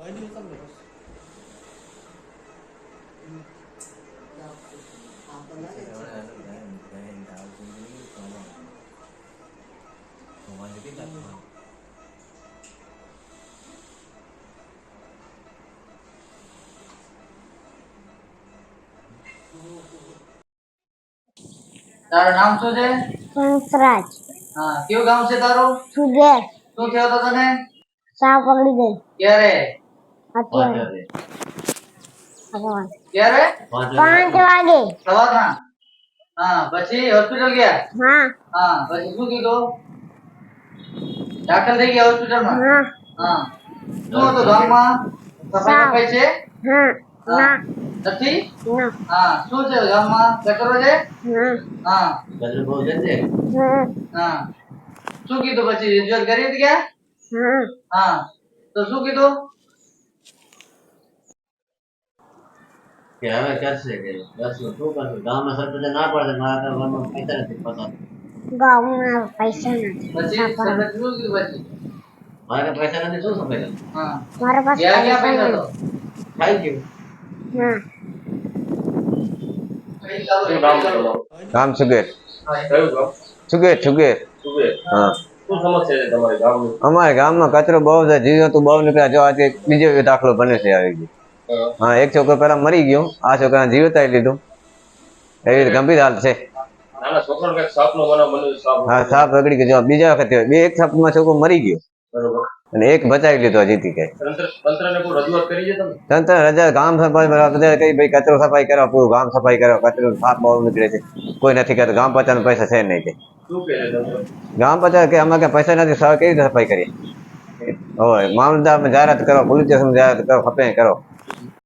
તારું નામ શું છે? હંસરાજ. હા, કયું ગામ છે તારું? સુગેર. શું થયો તો તને? સાપ પકડી ગઈ. ક્યારે? અત્યારે. ક્યારે? 5 વાગે. સવારના. હા, પછી હોસ્પિટલ ગયા? હા. હા, પછી શું કીધું? દાખલ થઈ ગયા હોસ્પિટલમાં? હા. હા. શું હતું ગામમાં? સફાઈ છે? હા. ના. નથી? ના. હા, શું છે ગામમાં? કચરો છે? હા. હા. કચરો બહુ છે? હા. શું કીધું પછી રજૂઆત કરી હતી ક્યાં? હા. હા. તો શું કીધું? કે હવે કરશે કે બસ શું કરશું? ગામમાં સરપંચ ના પડે મારા ગામમાં પૈસા નથી પતા. ગામમાં પૈસા નથી. પછી સરપંચ શું કીધું પછી? મારે પૈસા નથી શું સફાઈ કરું? હા. મારા પાસે પૈસા તો ખાઈ ગયું. હા. ગામ સુગેર. સુગેર સુગેર. હા. શું સમસ્યા છે તમારા ગામની? અમારે ગામમાં કચરો બહુ છે, જીવ તો બહુ નીકળ્યા. જો આજે બીજો દાખલો બને છે આવી ગયો. હા, એક છોકરો પેલા મરી ગયો, આ છોકરાને જીવ ઉતારી લીધું. એવી ગંભીર હાલ છે. નાના છોકરાનો કઈક સાપનો બનાવ બન્યો છે. હા, સાપ રગડી ગયો. બીજા વખતે એક સાપમાં છોકરો મરી ગયો. બરોબર. અને એક બચાવી લીધો જીતી કે. તંત્રને કોઈ રજૂઆત કરી છે તમે? તંત્ર રજા ગામ સફાઈ બધા કઈ ભાઈ કચરો સફાઈ કરો, પૂરું ગામ સફાઈ કરો, કચરો સાપ બહુ નીકળે છે, કોઈ નથી કરતું. ગામ પંચાયત પૈસા છે નહીં કે શું કહે છે તંત્ર? ગામ પંચાયત કે અમે કઈ પૈસા નથી, કેવી રીતે સફાઈ કરીએ? હોય મામલતદાર જાહેરાત કરો, પોલીસ સ્ટેશન જાહેરાત કરો, ખપે કરો.